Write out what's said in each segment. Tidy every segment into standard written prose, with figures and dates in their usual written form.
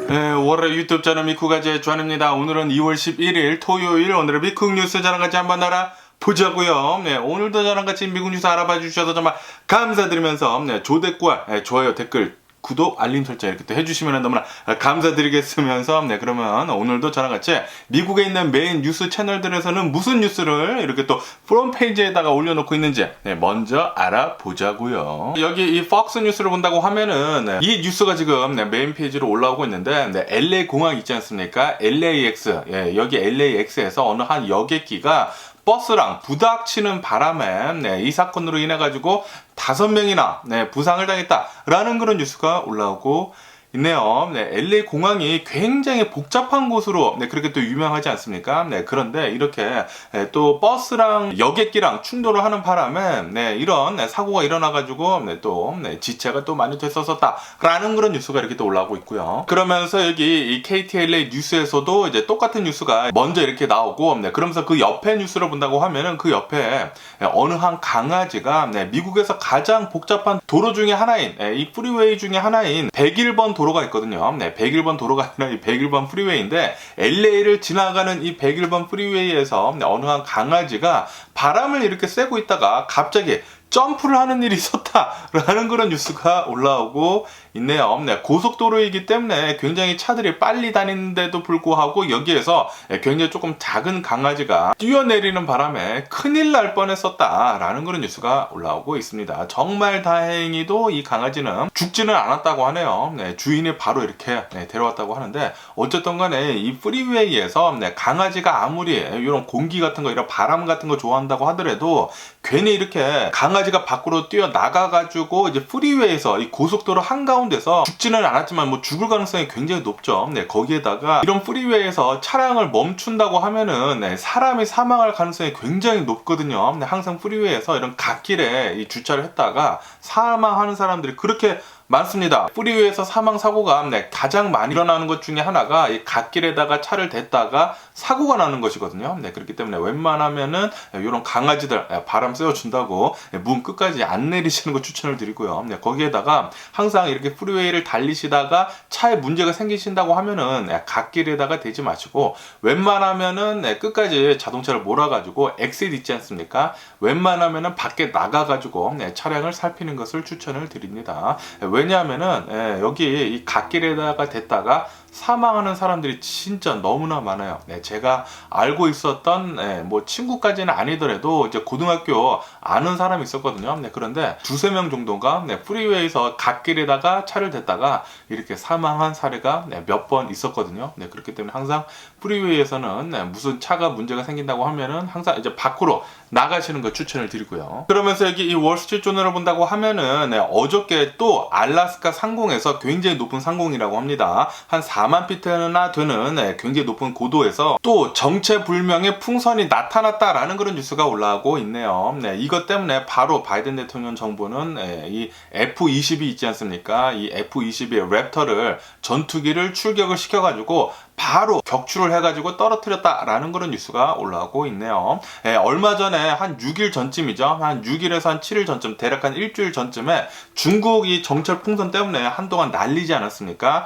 네, 월요일 유튜브 채널 미쿠가지의 주한입니다. 오늘은 2월 11일 토요일, 오늘의 미국 뉴스 저랑같이 한번 알아보자고요. 네, 오늘도 저랑같이 미국 뉴스 알아봐 주셔서 정말 감사드리면서 조댓글, 좋아요, 댓글, 구독, 알림 설정 이렇게 또 해주시면 너무나 감사드리겠으면서 그러면 오늘도 저랑 같이 미국에 있는 메인 뉴스 채널들에서는 무슨 뉴스를 이렇게 또 프론페이지에다가 올려놓고 있는지 먼저 알아보자고요. 여기 이 폭스 뉴스를 본다고 하면은 이 뉴스가 지금 메인 페이지로 올라오고 있는데 LA 공항 있지 않습니까? LAX, 여기 LAX에서 어느 한 여객기가 버스랑 부닥치는 바람에 이 사건으로 인해 가지고 5명이나 부상을 당했다라는 그런 뉴스가 올라오고 있네요. LA 공항이 굉장히 복잡한 곳으로 그렇게 또 유명하지 않습니까? 그런데 이렇게 또 버스랑 여객기랑 충돌을 하는 바람에 이런 사고가 일어나가지고 또 지체가 또 많이 됐었다라는 그런 뉴스가 이렇게 또 올라오고 있고요. 그러면서 여기 이 KTLA 뉴스에서도 이제 똑같은 뉴스가 먼저 이렇게 나오고 그러면서 그 옆에 뉴스를 본다고 하면은 그 옆에 어느 한 강아지가 미국에서 가장 복잡한 도로 중에 하나인 이 프리웨이 중에 하나인 101번 도로가 있거든요. 101번 도로가 아니라 이 101번 프리웨이인데 LA를 지나가는 이 101번 프리웨이에서 어느 한 강아지가 바람을 이렇게 쐬고 있다가 갑자기 점프를 하는 일이 있었다라는 그런 뉴스가 올라오고 있네요. 고속도로이기 때문에 굉장히 차들이 빨리 다니는데도 불구하고 여기에서 굉장히 조금 작은 강아지가 뛰어내리는 바람에 큰일 날 뻔했었다라는 그런 뉴스가 올라오고 있습니다. 정말 다행히도 이 강아지는 죽지는 않았다고 하네요. 주인이 바로 이렇게 데려왔다고 하는데 어쨌든 간에 이 프리웨이에서 강아지가 아무리 이런 공기 같은 거 이런 바람 같은 거 좋아한다고 하더라도 괜히 이렇게 강아지가 밖으로 뛰어나가가지고 이제 프리웨이에서 이 고속도로 한가운데서 죽지는 않았지만 뭐 죽을 가능성이 굉장히 높죠. 거기에다가 이런 프리웨이에서 차량을 멈춘다고 하면은 사람이 사망할 가능성이 굉장히 높거든요. 항상 프리웨이에서 이런 갓길에 이 주차를 했다가 사망하는 사람들이 그렇게 많습니다. 프리웨이에서 사망 사고가 가장 많이 일어나는 것 중에 하나가 이 갓길에다가 차를 댔다가 사고가 나는 것이거든요. 그렇기 때문에 웬만하면은 이런 강아지들 바람 쐬어준다고 문 끝까지 안 내리시는 거 추천을 드리고요. 거기에다가 항상 이렇게 프리웨이를 달리시다가 차에 문제가 생기신다고 하면은 갓길에다가 대지 마시고 웬만하면은 끝까지 자동차를 몰아가지고 엑싯 있지 않습니까? 웬만하면은 밖에 나가가지고 차량을 살피는 것을 추천을 드립니다. 왜냐하면은 여기 이 갓길에다가 댔다가 사망하는 사람들이 진짜 너무나 많아요. 제가 알고 있었던 뭐 친구까지는 아니더라도 이제 고등학교 아는 사람이 있었거든요. 그런데 2-3명 정도가 프리웨이에서 갓길에다가 차를 댔다가 이렇게 사망한 사례가 몇 번 있었거든요. 그렇기 때문에 항상 프리웨이에서는 무슨 차가 문제가 생긴다고 하면은 항상 이제 밖으로 나가시는 거 추천을 드리고요. 그러면서 여기 이 월스트리트조널을 본다고 하면은 어저께 또 알래스카 상공에서 굉장히 높은 상공이라고 합니다. 한 4만 피트나 되는 굉장히 높은 고도에서 또 정체불명의 풍선이 나타났다라는 그런 뉴스가 올라오고 있네요. 이것 때문에 바로 바이든 대통령 정부는 이 F-22 있지 않습니까? 이 F-22의 랩터를 전투기를 출격을 시켜가지고 바로 격추를 해가지고 떨어뜨렸다라는 그런 뉴스가 올라오고 있네요. 얼마 전에 한 6일 전쯤이죠. 한 6일에서 한 7일 전쯤, 대략 한 일주일 전쯤에 중국이 정찰 풍선 때문에 한동안 난리지 않았습니까?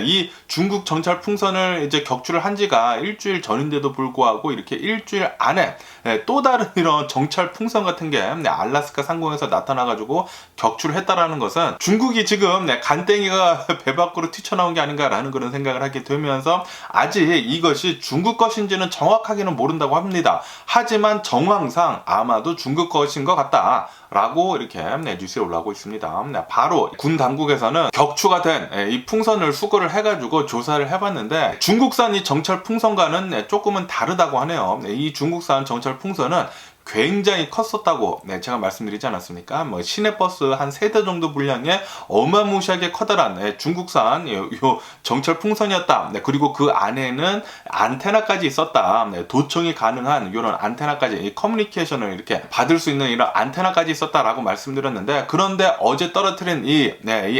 이 중국 정찰 풍선을 이제 격추를 한 지가 일주일 전인데도 불구하고 이렇게 일주일 안에 또 다른 이런 정찰 풍선 같은 게 알래스카 상공에서 나타나가지고 격추를 했다라는 것은 중국이 지금 간땡이가 배 밖으로 튀쳐나온 게 아닌가라는 그런 생각을 하게 되면서 아직 이것이 중국 것인지는 정확하게는 모른다고 합니다. 하지만 정황상 아마도 중국 것인 것 같다 라고 이렇게 뉴스에 올라오고 있습니다. 바로 군 당국에서는 격추가 된 이 풍선을 수거를 해가지고 조사를 해봤는데 중국산 이 정찰 풍선과는 조금은 다르다고 하네요. 이 중국산 정찰 풍선은 굉장히 컸었다고 제가 말씀드리지 않았습니까? 뭐 시내버스 한 3대 정도 분량의 어마무시하게 커다란 중국산 요 정찰 풍선이었다. 그리고 그 안에는 안테나까지 있었다. 도청이 가능한 이런 안테나까지 이 커뮤니케이션을 이렇게 받을 수 있는 이런 안테나까지 있었다라고 말씀드렸는데 그런데 어제 떨어뜨린 이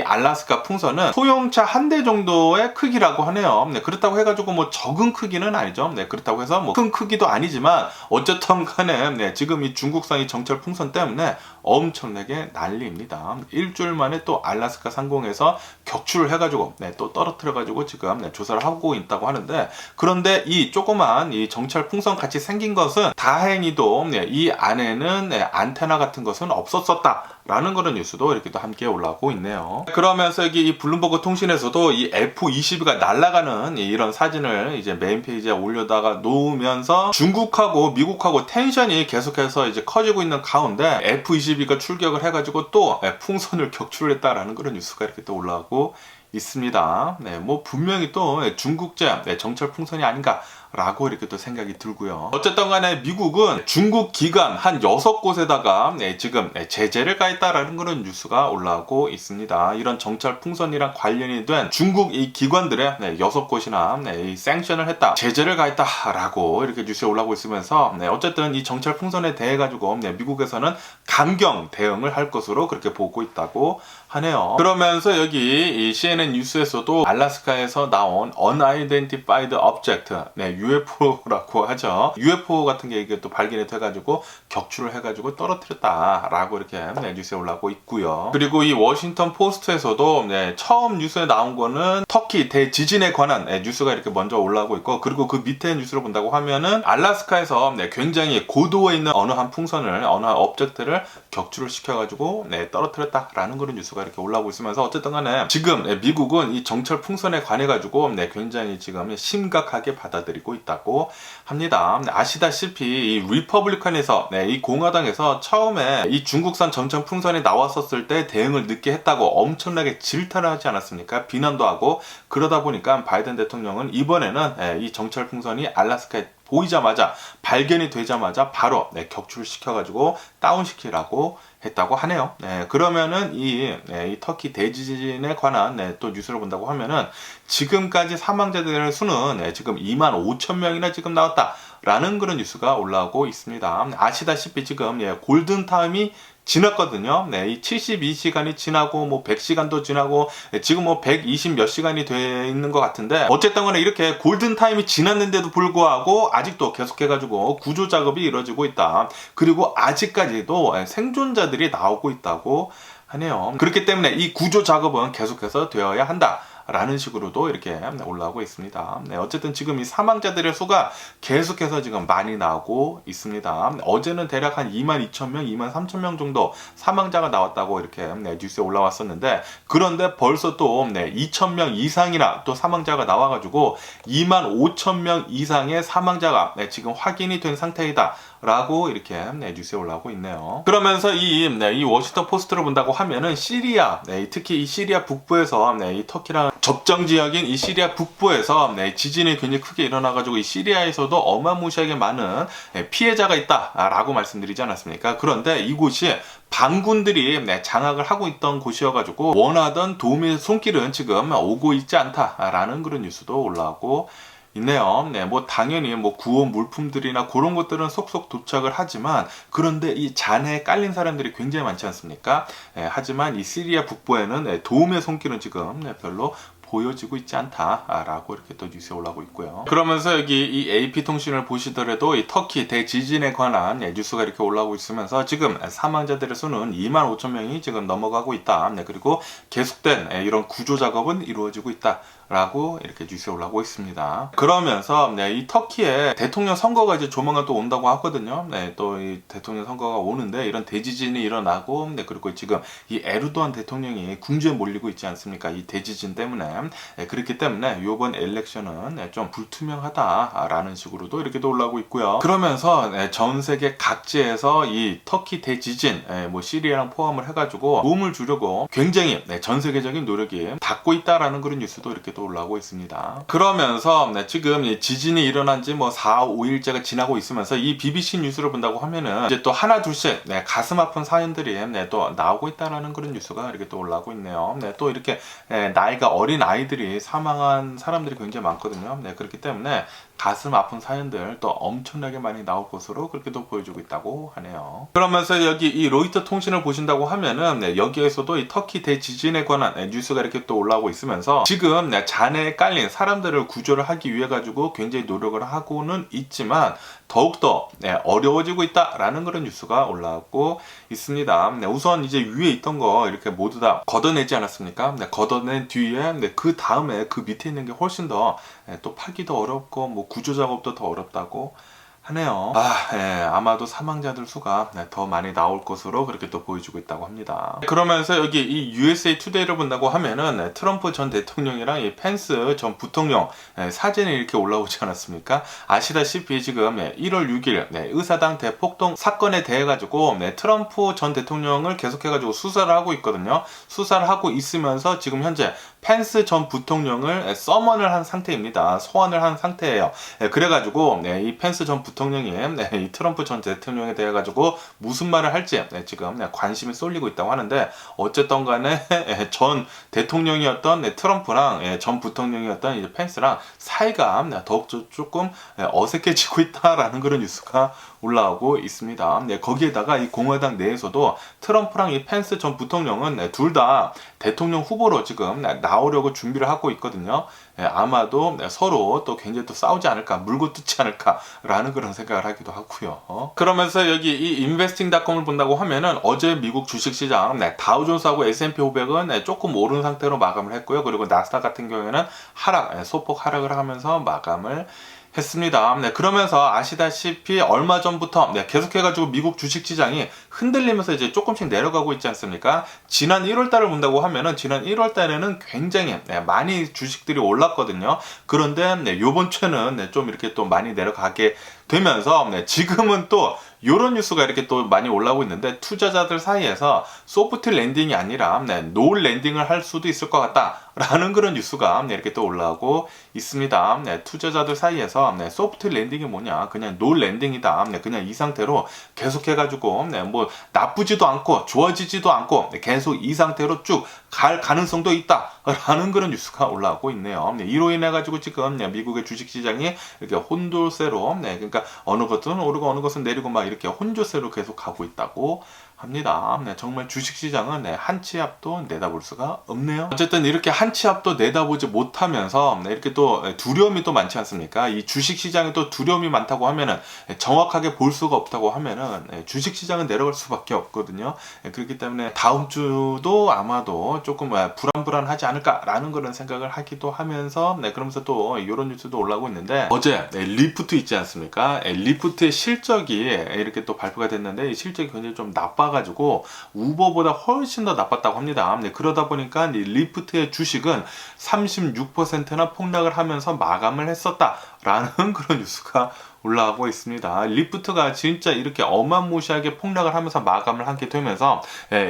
알래스카 풍선은 소형차 한 대 정도의 크기라고 하네요. 그렇다고 해가지고 뭐 적은 크기는 아니죠. 그렇다고 해서 뭐 큰 크기도 아니지만 어쨌든 간에 지금 이 중국산 이 정찰 풍선 때문에 엄청나게 난리입니다. 일주일 만에 또 알래스카 상공에서 격추를 해가지고 또 떨어뜨려가지고 지금 조사를 하고 있다고 하는데, 그런데 이 조그만 이 정찰 풍선 같이 생긴 것은 다행히도 이 안에는 안테나 같은 것은 없었었다 라는 그런 뉴스도 이렇게 또 함께 올라오고 있네요. 그러면서 여기 이 블룸버그 통신에서도 이 F-22가 날아가는 이런 사진을 이제 메인 페이지에 올려다가 놓으면서 중국하고 미국하고 텐션이 계속해서 이제 커지고 있는 가운데 F-22가 출격을 해가지고 또 풍선을 격추를 했다라는 그런 뉴스가 이렇게 또 올라오고 있습니다. 뭐 분명히 또 중국제 정찰 풍선이 아닌가 라고 이렇게 또 생각이 들고요. 어쨌든 간에 미국은 중국 기관 한 6곳에다가 지금 제재를 가했다라는 그런 뉴스가 올라오고 있습니다. 이런 정찰 풍선이랑 관련이 된 중국 이 기관들의 6곳이나 이 생션을 했다, 제재를 가했다라고 이렇게 뉴스에 올라오고 있으면서 어쨌든 이 정찰 풍선에 대해 가지고 미국에서는 감경 대응을 할 것으로 그렇게 보고 있다고 하네요. 그러면서 여기 이 CNN 뉴스에서도 알래스카에서 나온 Unidentified Object, UFO라고 하죠. UFO 같은 게 이게 또 발견이 돼가지고 격추를 해가지고 떨어뜨렸다라고 이렇게 뉴스에 올라오고 있고요. 그리고 이 워싱턴 포스트에서도 처음 뉴스에 나온 거는 터키 대지진에 관한 뉴스가 이렇게 먼저 올라오고 있고, 그리고 그 밑에 뉴스를 본다고 하면은 알래스카에서 굉장히 고도에 있는 어느 한 풍선을, 어느 한 업젝트를 격추를 시켜가지고 떨어뜨렸다라는 그런 뉴스가 이렇게 올라오고 있으면서, 어쨌든 간에 지금 미국은 이 정찰 풍선에 관해 가지고 굉장히 지금 심각하게 받아들이고 있다고 합니다. 아시다시피 이 리퍼블리칸에서 이 공화당에서 처음에 이 중국산 정찰 풍선이 나왔었을 때 대응을 늦게 했다고 엄청나게 질타를 하지 않았습니까? 비난도 하고. 그러다 보니까 바이든 대통령은 이번에는 이 정찰 풍선이 알래스카에 보이자마자, 발견이 되자마자 바로 격추를 시켜가지고 다운시키라고 했다고 하네요. 그러면은 이 터키 대지진에 관한 또 뉴스를 본다고 하면은 지금까지 사망자들의 수는 지금 25,000명이나 지금 나왔다라는 그런 뉴스가 올라오고 있습니다. 아시다시피 지금 골든타임이 지났거든요. 이 72시간이 지나고 뭐 100시간도 지나고 지금 뭐 120 몇 시간이 돼 있는 것 같은데, 어쨌든 간에 이렇게 골든타임이 지났는데도 불구하고 아직도 계속해가지고 구조 작업이 이루어지고 있다. 그리고 아직까지도 생존자들이 나오고 있다고 하네요. 그렇기 때문에 이 구조 작업은 계속해서 되어야 한다 라는 식으로도 이렇게 올라오고 있습니다. 어쨌든 지금 이 사망자들의 수가 계속해서 지금 많이 나오고 있습니다. 어제는 대략 한 22,000명, 23,000명 정도 사망자가 나왔다고 이렇게 뉴스에 올라왔었는데, 그런데 벌써 또 2,000명 이상이나 또 사망자가 나와가지고 25,000명 이상의 사망자가 지금 확인이 된 상태이다 라고 이렇게 뉴스에 올라오고 있네요. 그러면서 이 워싱턴 포스트를 본다고 하면은 시리아, 특히 이 시리아 북부에서 이 터키랑 접정 지역인 이 시리아 북부에서 지진이 굉장히 크게 일어나가지고 이 시리아에서도 어마무시하게 많은 피해자가 있다라고 말씀드리지 않았습니까? 그런데 이곳이 반군들이 장악을 하고 있던 곳이어가지고 원하던 도움의 손길은 지금 오고 있지 않다라는 그런 뉴스도 올라오고 있네요. 뭐 당연히 뭐 구호 물품들이나 그런 것들은 속속 도착을 하지만, 그런데 이 잔해에 깔린 사람들이 굉장히 많지 않습니까? 하지만 이 시리아 북부에는 도움의 손길은 지금 별로 보여지고 있지 않다라고 이렇게 또 뉴스에 올라오고 있고요. 그러면서 여기 이 AP통신을 보시더라도 이 터키 대지진에 관한 뉴스가 이렇게 올라오고 있으면서 지금 사망자들의 수는 25,000명이 지금 넘어가고 있다. 그리고 계속된 이런 구조 작업은 이루어지고 있다 라고 이렇게 뉴스에 올라오고 있습니다. 그러면서 이 터키의 대통령 선거가 이제 조만간 또 온다고 하거든요. 또 이 대통령 선거가 오는데 이런 대지진이 일어나고, 그리고 지금 이 에르도안 대통령이 궁지에 몰리고 있지 않습니까? 이 대지진 때문에. 그렇기 때문에 이번 엘렉션은 좀 불투명하다라는 식으로도 이렇게도 올라오고 있고요. 그러면서 전 세계 각지에서 이 터키 대지진, 뭐 시리아랑 포함을 해가지고 도움을 주려고 굉장히 전 세계적인 노력이 닿고 있다라는 그런 뉴스도 이렇게 또 올라오고 있습니다. 그러면서 지금 지진이 일어난 지 뭐 4, 5일째가 지나고 있으면서 이 BBC 뉴스를 본다고 하면은 이제 또 하나 둘씩 가슴 아픈 사연들이 또 나오고 있다라는 그런 뉴스가 이렇게 또 올라오고 있네요. 또 이렇게 나이가 어린 아이들이 사망한 사람들이 굉장히 많거든요. 그렇기 때문에 가슴 아픈 사연들 또 엄청나게 많이 나올 것으로 그렇게 또 보여주고 있다고 하네요. 그러면서 여기 이 로이터 통신을 보신다고 하면은 여기에서도 이 터키 대지진에 관한 뉴스가 이렇게 또 올라오고 있으면서 지금 잔해에 깔린 사람들을 구조를 하기 위해 가지고 굉장히 노력을 하고는 있지만 더욱더 어려워지고 있다라는 그런 뉴스가 올라오고 있습니다. 우선 이제 위에 있던 거 이렇게 모두 다 걷어내지 않았습니까? 걷어낸 뒤에 그 다음에 그 밑에 있는 게 훨씬 더 또 파기도 어렵고 뭐 구조 작업도 더 어렵다고 하네요. 아마도 사망자들 수가 더 많이 나올 것으로 그렇게 또 보여주고 있다고 합니다. 그러면서 여기 이 USA 투데이를 본다고 하면은 트럼프 전 대통령이랑 이 펜스 전 부통령 사진이 이렇게 올라오지 않았습니까? 아시다시피 지금 1월 6일 의사당 대폭동 사건에 대해 가지고 트럼프 전 대통령을 계속해 가지고 수사를 하고 있거든요. 수사를 하고 있으면서 지금 현재 펜스 전 부통령을 서먼을 한 상태입니다. 소환을 한 상태예요. 그래가지고 이 펜스 전 부통령이 이 트럼프 전 대통령에 대해 가지고 무슨 말을 할지 지금 관심이 쏠리고 있다고 하는데 어쨌든 간에 전 대통령이었던 트럼프랑 전 부통령이었던 이제 펜스랑 사이가 더욱 조금 어색해지고 있다라는 그런 뉴스가 올라오고 있습니다. 거기에다가 이 공화당 내에서도 트럼프랑 이 펜스 전 부통령은 둘 다 대통령 후보로 지금 나오려고 준비를 하고 있거든요. 아마도 서로 또 굉장히 또 싸우지 않을까, 물고 뜯지 않을까라는 그런 생각을 하기도 하고요. 그러면서 여기 이 investing.com을 본다고 하면은 어제 미국 주식시장 다우존스하고 S&P 500은 조금 오른 상태로 마감을 했고요. 그리고 나스닥 같은 경우에는 소폭 하락을 하면서 마감을 했습니다. 그러면서 아시다시피 얼마 전부터 계속해가지고 미국 주식시장이 흔들리면서 이제 조금씩 내려가고 있지 않습니까? 지난 1월달을 본다고 하면은 지난 1월달에는 굉장히 많이 주식들이 올랐거든요. 그런데 요번 주에는 좀 이렇게 또 많이 내려가게 되면서 지금은 또 이런 뉴스가 이렇게 또 많이 올라오고 있는데 투자자들 사이에서 소프트 랜딩이 아니라 노 랜딩을 할 수도 있을 것 같다라는 그런 뉴스가 이렇게 또 올라오고 있습니다. 투자자들 사이에서 소프트 랜딩이 뭐냐, 그냥 노 랜딩이다. 그냥 이 상태로 계속해가지고 뭐 나쁘지도 않고 좋아지지도 않고 계속 이 상태로 쭉 갈 가능성도 있다라는 그런 뉴스가 올라오고 있네요. 이로 인해 가지고 지금 미국의 주식시장이 이렇게 혼조세로 그러니까 어느 것은 오르고 어느 것은 내리고 막 이렇게 혼조세로 계속 가고 있다고 합니다. 정말 주식시장은 한 치 앞도 내다볼 수가 없네요. 어쨌든 이렇게 한 치 앞도 내다보지 못하면서 이렇게 또 두려움이 또 많지 않습니까? 이 주식시장에 또 두려움이 많다고 하면은 정확하게 볼 수가 없다고 하면은 주식시장은 내려갈 수밖에 없거든요. 그렇기 때문에 다음 주도 아마도 조금 불안불안하지 않을까라는 그런 생각을 하기도 하면서 그러면서 또 이런 뉴스도 올라오고 있는데 어제 리프트 있지 않습니까? 리프트의 실적이 이렇게 또 발표가 됐는데 이 실적이 굉장히 좀 나빠가지고 우버보다 훨씬 더 나빴다고 합니다. 그러다 보니까 이 리프트의 주식은 36%나 폭락을 하면서 마감을 했었다라는 그런 뉴스가 올라오고 있습니다. 리프트가 진짜 이렇게 어마무시하게 폭락을 하면서 마감을 하게 되면서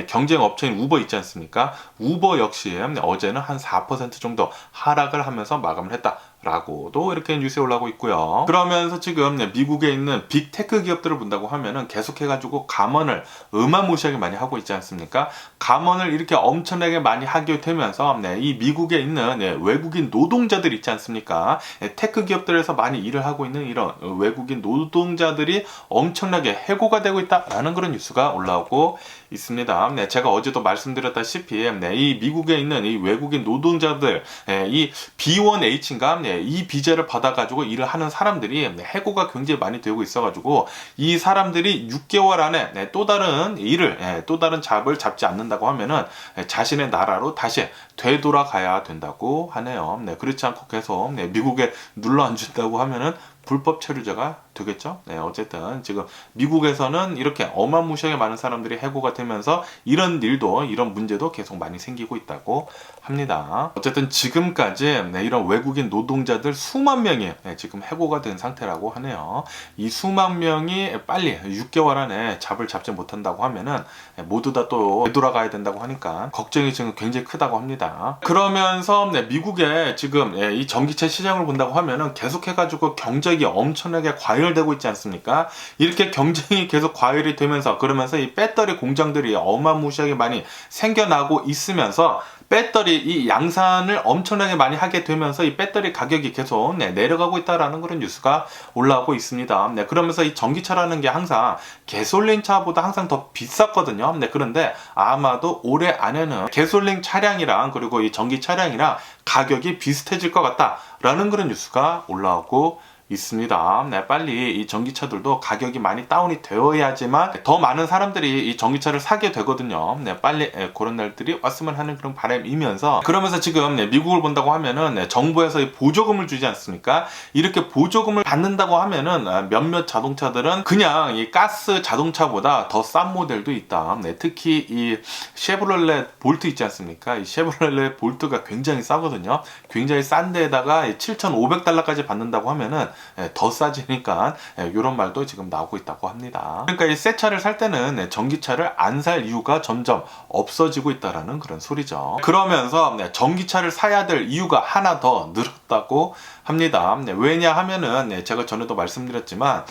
경쟁 업체인 우버 있지 않습니까? 우버 역시 어제는 한 4% 정도 하락을 하면서 마감을 했다. 라고도 이렇게 뉴스에 올라오고 있고요. 그러면서 지금 미국에 있는 빅테크 기업들을 본다고 하면은 계속해가지고 감원을 어마무시하게 많이 하고 있지 않습니까? 감원을 이렇게 엄청나게 많이 하게 되면서 이 미국에 있는 외국인 노동자들 있지 않습니까? 테크 기업들에서 많이 일을 하고 있는 이런 외국인 노동자들이 엄청나게 해고가 되고 있다라는 그런 뉴스가 올라오고 있습니다. 제가 어제도 말씀드렸다시피 이 미국에 있는 이 외국인 노동자들 이 B1H인가 이 비자를 받아가지고 일을 하는 사람들이 해고가 굉장히 많이 되고 있어가지고 이 사람들이 6개월 안에 또 다른 일을 또 다른 잡을 잡지 않는다고 하면은 자신의 나라로 다시 되돌아가야 된다고 하네요. 그렇지 않고 계속 미국에 눌러 앉는다고 하면은 불법 체류자가 되겠죠. 어쨌든 지금 미국에서는 이렇게 어마무시하게 많은 사람들이 해고가 되면서 이런 일도 이런 문제도 계속 많이 생기고 있다고 합니다. 어쨌든 지금까지 이런 외국인 노동자들 수만 명이 지금 해고가 된 상태라고 하네요. 이 수만 명이 빨리 6개월 안에 잡을 잡지 못한다고 하면은 모두 다 또 되돌아가야 된다고 하니까 걱정이 지금 굉장히 크다고 합니다. 그러면서 미국의 지금 이 전기차 시장을 본다고 하면은 계속해가지고 경쟁이 엄청나게 과열되고 있지 않습니까? 이렇게 경쟁이 계속 과열이 되면서 그러면서 이 배터리 공장들이 어마무시하게 많이 생겨나고 있으면서 배터리 이 양산을 엄청나게 많이 하게 되면서 이 배터리 가격이 계속 내려가고 있다라는 그런 뉴스가 올라오고 있습니다. 그러면서 이 전기차라는 게 항상 가솔린 차보다 항상 더 비쌌거든요. 그런데 아마도 올해 안에는 가솔린 차량이랑 그리고 이 전기 차량이랑 가격이 비슷해질 것 같다라는 그런 뉴스가 올라오고 있습니다. 빨리 이 전기차들도 가격이 많이 다운이 되어야지만 더 많은 사람들이 이 전기차를 사게 되거든요. 빨리 그런 날들이 왔으면 하는 그런 바람이면서, 그러면서 지금 미국을 본다고 하면은 정부에서 이 보조금을 주지 않습니까? 이렇게 보조금을 받는다고 하면은 몇몇 자동차들은 그냥 이 가스 자동차보다 더 싼 모델도 있다. 특히 이 쉐보레레 볼트 있지 않습니까? 이 쉐보레레 볼트가 굉장히 싸거든요. 굉장히 싼 데에다가 7,500달러까지 받는다고 하면은 더 싸지니까 이런 말도 지금 나오고 있다고 합니다. 그러니까 이 새 차를 살 때는 전기차를 안 살 이유가 점점 없어지고 있다라는 그런 소리죠. 그러면서 전기차를 사야 될 이유가 하나 더 늘었다고 합니다. 왜냐하면은 제가 전에도 말씀드렸지만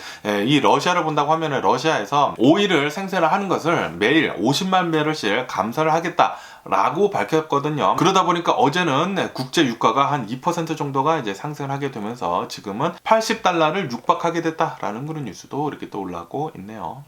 이 러시아를 본다고 하면은 러시아에서 오일을 생산을 하는 것을 매일 50만 배럴씩 감사를 하겠다 라고 밝혔거든요. 그러다 보니까 어제는 국제 유가가 한 2% 정도가 이제 상승을 하게 되면서 지금은 80달러를 육박하게 됐다라는 그런 뉴스도 이렇게 또 올라오고 있네요.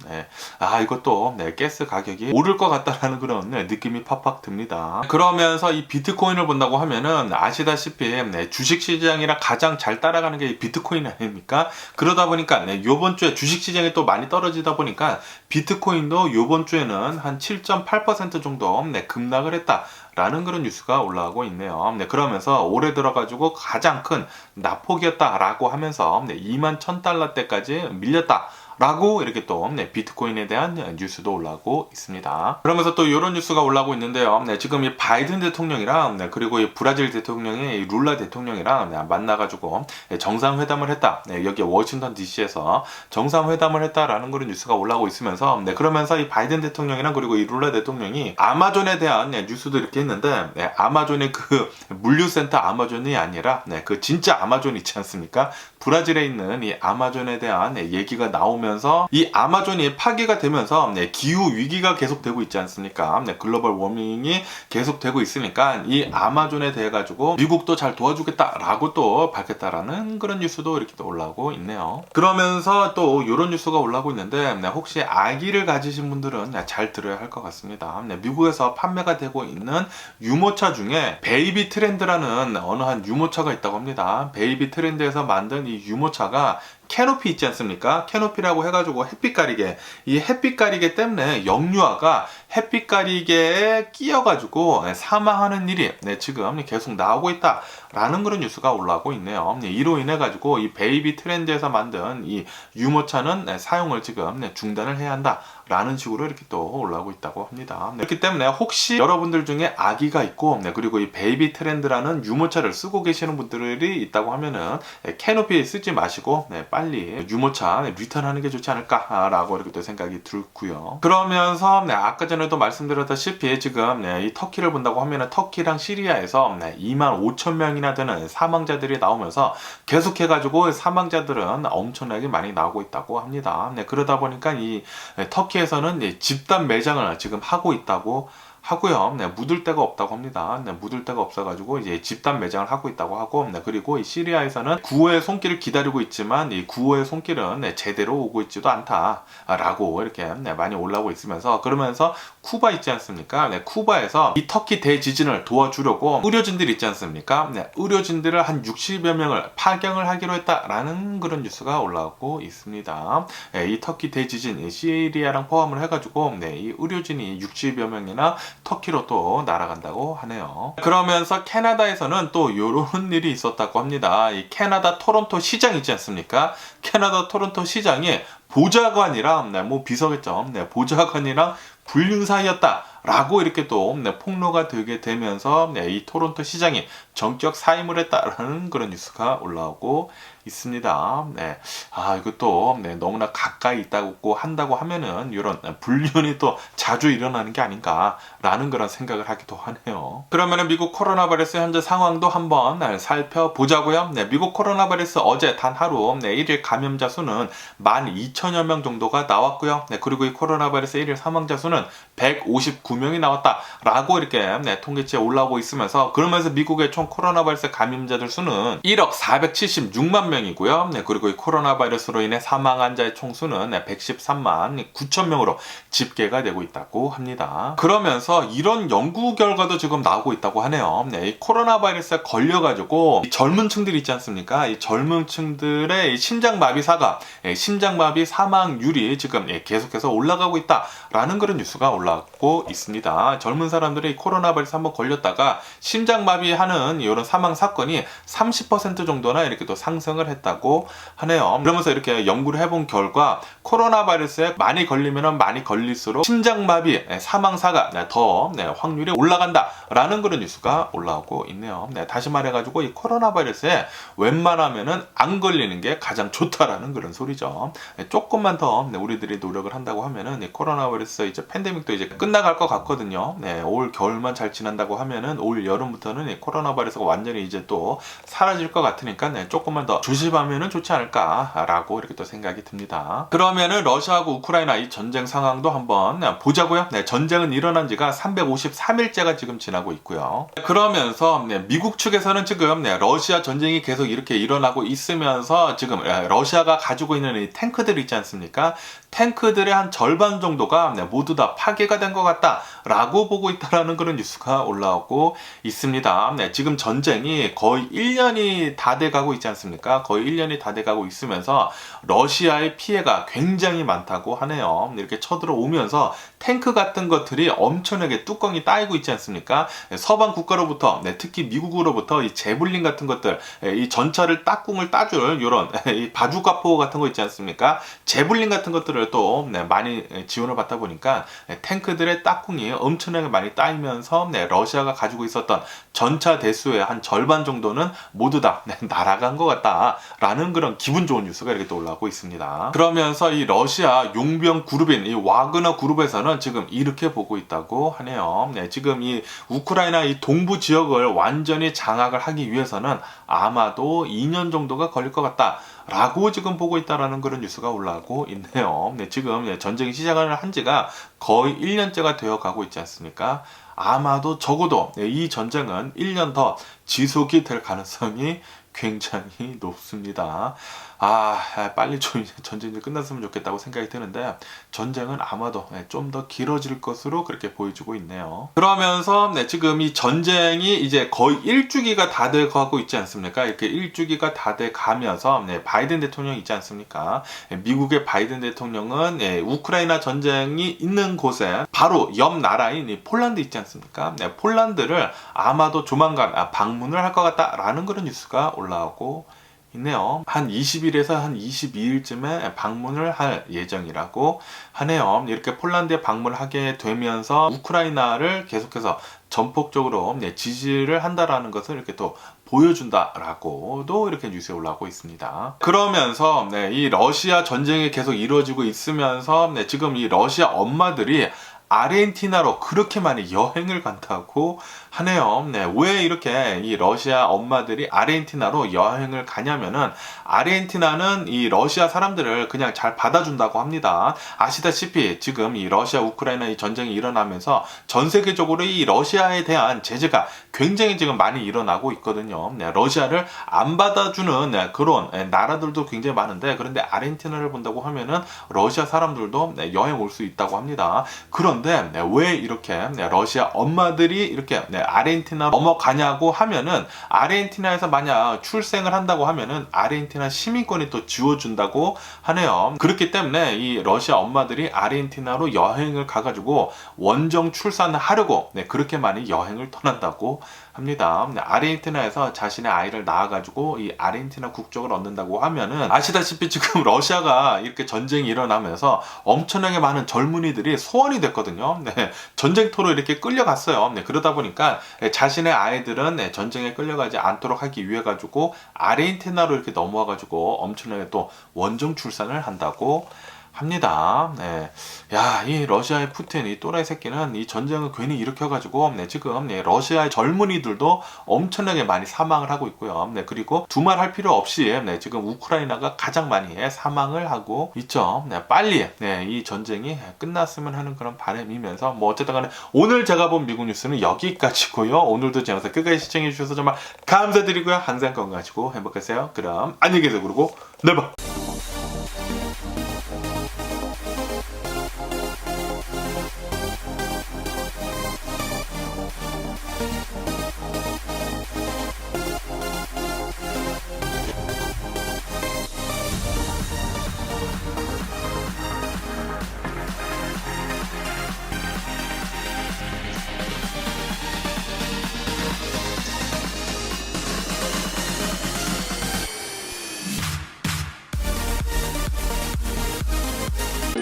이것도 가스 가격이 오를 것 같다라는 그런 느낌이 팍팍 듭니다. 그러면서 이 비트코인을 본다고 하면은 아시다시피 주식시장이랑 가장 잘 따라가는 게 비트코인 아닙니까? 그러다 보니까 요번 주에 주식시장이 또 많이 떨어지다 보니까 비트코인도 요번 주에는 한 7.8% 정도 급락을 했다라는 그런 뉴스가 올라오고 있네요. 그러면서 올해 들어가지고 가장 큰 낙폭이었다라고 하면서 21,000달러대까지 밀렸다 라고 이렇게 또 비트코인에 대한 뉴스도 올라오고 있습니다. 그러면서 또 이런 뉴스가 올라오고 있는데요. 지금 이 바이든 대통령이랑 그리고 이 브라질 대통령이 룰라 대통령이랑 만나가지고 정상회담을 했다. 여기 워싱턴 DC에서 정상회담을 했다라는 그런 뉴스가 올라오고 있으면서 그러면서 이 바이든 대통령이랑 그리고 이 룰라 대통령이 아마존에 대한 뉴스도 이렇게 했는데 아마존의 그 물류센터 아마존이 아니라 그 진짜 아마존 있지 않습니까? 브라질에 있는 이 아마존에 대한 얘기가 나오면서 이 아마존이 파괴가 되면서 기후 위기가 계속되고 있지 않습니까? 글로벌 워밍이 계속되고 있으니까 이 아마존에 대해 가지고 미국도 잘 도와주겠다라고 또 밝혔다라는 그런 뉴스도 이렇게 또 올라오고 있네요. 그러면서 또 이런 뉴스가 올라오고 있는데 혹시 아기를 가지신 분들은 잘 들어야 할 것 같습니다. 미국에서 판매가 되고 있는 유모차 중에 베이비 트렌드라는 어느 한 유모차가 있다고 합니다. 베이비 트렌드에서 만든 이 유모차가 캐노피 있지 않습니까? 캐노피라고 해가지고 햇빛 가리개, 이 햇빛 가리개 때문에 영유아가 햇빛 가리개에 끼어가지고 사망하는 일이 지금 계속 나오고 있다라는 그런 뉴스가 올라오고 있네요. 이로 인해 가지고 이 베이비 트렌드에서 만든 이 유모차는 사용을 지금 중단을 해야 한다. 라는 식으로 이렇게 또 올라오고 있다고 합니다. 그렇기 때문에 혹시 여러분들 중에 아기가 있고 그리고 이 베이비 트렌드라는 유모차를 쓰고 계시는 분들이 있다고 하면은 캐노피 쓰지 마시고 빨리 유모차 리턴하는 게 좋지 않을까라고 이렇게 또 생각이 들고요. 그러면서 아까 전에도 말씀드렸다시피 지금 이 터키를 본다고 하면은 터키랑 시리아에서 25,000명이나 되는 사망자들이 나오면서 계속해가지고 사망자들은 엄청나게 많이 나오고 있다고 합니다. 그러다 보니까 이 터키에서는 집단 매장을 지금 하고 있다고 하고요. 묻을 데가 없다고 합니다. 묻을 데가 없어가지고 이제 집단 매장을 하고 있다고 하고, 그리고 이 시리아에서는 구호의 손길을 기다리고 있지만 이 구호의 손길은 제대로 오고 있지도 않다라고 이렇게 많이 올라오고 있으면서, 그러면서 쿠바 있지 않습니까? 쿠바에서 이 터키 대지진을 도와주려고 의료진들 있지 않습니까? 의료진들을 한 60여 명을 파견을 하기로 했다라는 그런 뉴스가 올라오고 있습니다. 이 터키 대지진, 시리아랑 포함을 해가지고 이 의료진이 60여 명이나 터키로 또 날아간다고 하네요. 그러면서 캐나다에서는 또 이런 일이 있었다고 합니다. 이 캐나다 토론토 시장 있지 않습니까? 캐나다 토론토 시장이 보좌관이랑 비서겠죠. 보좌관이랑 불륜 사이였다 라고 이렇게 또 폭로가 되게 되면서 이 토론토 시장이 전격 사임을 했다라는 그런 뉴스가 올라오고 있습니다. 네. 이것도 네, 너무나 가까이 있다고 한다고 하면은 이런 불륜이 또 자주 일어나는 게 아닌가라는 그런 생각을 하기도 하네요. 그러면은 미국 코로나 바이러스 현재 상황도 한번 살펴보자고요. 네, 미국 코로나 바이러스 어제 단 하루 네, 1일 감염자 수는 12,000여 명 정도가 나왔고요. 네, 그리고 이 코로나 바이러스 1일 사망자 수는 159명이 나왔다라고 이렇게 네, 통계치에 올라오고 있으면서, 그러면서 미국의 총 코로나 바이러스 감염자들 수는 1억 476만 명이고요. 네, 그리고 이 코로나 바이러스로 인해 사망한 자의 총수는 113만 9천 명으로 집계가 되고 있다고 합니다. 그러면서 이런 연구 결과도 지금 나오고 있다고 하네요. 네, 이 코로나 바이러스에 걸려가지고 젊은 층들 있지 않습니까? 이 젊은 층들의 심장마비 심장마비 사망률이 지금 계속해서 올라가고 있다라는 그런 뉴스가 올라오고 있습니다. 젊은 사람들이 코로나 바이러스 한번 걸렸다가 심장마비하는 이런 사망 사건이 30% 정도나 이렇게 또 상승을 했다고 하네요. 그러면서 이렇게 연구를 해본 결과 코로나 바이러스에 많이 걸리면 많이 걸릴수록 심장마비 사망사가 더 확률이 올라간다라는 그런 뉴스가 올라오고 있네요. 다시 말해가지고 이 코로나 바이러스에 웬만하면은 안 걸리는 게 가장 좋다라는 그런 소리죠. 조금만 더 우리들이 노력을 한다고 하면은 코로나 바이러스 이제 팬데믹도 이제 끝나갈 것 같거든요. 올 겨울만 잘 지난다고 하면은 올 여름부터는 코로나 바이러스가 완전히 이제 또 사라질 것 같으니까 조금만 더 조심하면은 좋지 않을까라고 이렇게 또 생각이 듭니다. 그러면은 러시아하고 우크라이나 이 전쟁 상황도 한번 보자고요. 전쟁은 일어난 지가 353일째가 지금 지나고 있고요. 그러면서 미국 측에서는 지금 러시아 전쟁이 계속 이렇게 일어나고 있으면서 지금 러시아가 가지고 있는 이 탱크들 있지 않습니까? 탱크들의 한 절반 정도가 모두 다 파괴가 된 것 같다라고 보고 있다라는 그런 뉴스가 올라오고 있습니다. 지금 전쟁이 거의 1년이 다 돼가고 있지 않습니까? 거의 1년이 다 돼가고 있으면서 러시아의 피해가 굉장히 많다고 하네요. 이렇게 쳐들어오면서 탱크 같은 것들이 엄청나게 뚜껑이 따이고 있지 않습니까? 서방 국가로부터 특히 미국으로부터 이 제블린 같은 것들, 이 전차를 딱꿍을 따줄 이런 이 바주카포 같은 거 있지 않습니까? 제블린 같은 것들을 또 많이 지원을 받다 보니까 탱크들의 딱꿍이 엄청나게 많이 따이면서 러시아가 가지고 있었던 전차 대수의 한 절반 정도는 모두 다 날아간 것 같다라는 그런 기분 좋은 뉴스가 이렇게 또 올라오고 있습니다. 그러면서 이 러시아 용병 그룹인 이 와그너 그룹에서는 지금 이렇게 보고 있다고 하네요. 지금 이 우크라이나 이 동부 지역을 완전히 장악을 하기 위해서는 아마도 2년 정도가 걸릴 것 같다 라고 지금 보고 있다라는 그런 뉴스가 올라오고 있네요. 지금 전쟁이 시작을 한 지가 거의 1년째가 되어 가고 있지 않습니까? 아마도 적어도 이 전쟁은 1년 더 지속이 될 가능성이 굉장히 높습니다. 빨리 좀 전쟁이 끝났으면 좋겠다고 생각이 드는데 전쟁은 아마도 좀 더 길어질 것으로 그렇게 보여지고 있네요. 그러면서 지금 이 전쟁이 이제 거의 1주기가 다 돼 가고 있지 않습니까? 이렇게 1주기가 다 돼 가면서 바이든 대통령 있지 않습니까? 미국의 바이든 대통령은 우크라이나 전쟁이 있는 곳에 바로 옆 나라인 폴란드 있지 않습니까? 폴란드를 아마도 조만간 방문을 할 것 같다라는 그런 뉴스가 올라오고 있네요. 한 20일에서 한 22일쯤에 방문을 할 예정이라고 하네요. 이렇게 폴란드에 방문을 하게 되면서 우크라이나를 계속해서 전폭적으로 지지를 한다라는 것을 이렇게 또 보여준다라고도 이렇게 뉴스에 올라오고 있습니다. 그러면서 이 러시아 전쟁이 계속 이루어지고 있으면서 지금 이 러시아 엄마들이 아르헨티나로 그렇게 많이 여행을 간다고 하네요. 왜 이렇게 이 러시아 엄마들이 아르헨티나로 여행을 가냐면은 아르헨티나는 이 러시아 사람들을 그냥 잘 받아준다고 합니다. 아시다시피 지금 이 러시아 우크라이나 이 전쟁이 일어나면서 전 세계적으로 이 러시아에 대한 제재가 굉장히 지금 많이 일어나고 있거든요. 러시아를 안 받아주는 그런 나라들도 굉장히 많은데, 그런데 아르헨티나를 본다고 하면은 러시아 사람들도 여행 올 수 있다고 합니다. 그런데 왜 이렇게 러시아 엄마들이 이렇게 아르헨티나 넘어가냐고 하면은, 아르헨티나에서 만약 출생을 한다고 하면은 아르헨티나 시민권이 또 지워준다고 하네요. 그렇기 때문에 이 러시아 엄마들이 아르헨티나로 여행을 가가지고 원정 출산을 하려고 그렇게 많이 여행을 떠난다고 합니다. 아르헨티나에서 자신의 아이를 낳아가지고 이 아르헨티나 국적을 얻는다고 하면은, 아시다시피 지금 러시아가 이렇게 전쟁이 일어나면서 엄청나게 많은 젊은이들이 소원이 됐거든요. 했거든요. 네, 전쟁터로 이렇게 끌려갔어요. 네, 그러다 보니까 자신의 아이들은 전쟁에 끌려가지 않도록 하기 위해 가지고 아르헨티나로 이렇게 넘어와 가지고 엄청나게 또 원정 출산을 한다고 합니다. 네. 야, 이 러시아의 푸틴, 이 또라이 새끼는 이 전쟁을 괜히 일으켜가지고, 네, 지금, 러시아의 젊은이들도 엄청나게 많이 사망을 하고 있고요. 네, 그리고 두말할 필요 없이, 네, 지금 우크라이나가 가장 많이 사망을 하고 있죠. 네, 빨리, 네, 이 전쟁이 끝났으면 하는 그런 바람이면서, 뭐, 어쨌든 간에 오늘 제가 본 미국 뉴스는 여기까지고요. 오늘도 제 영상 끝까지 시청해주셔서 정말 감사드리고요. 항상 건강하시고 행복하세요. 그럼, 안녕히 계세요. 그리고, 내일 봐.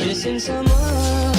Missing someone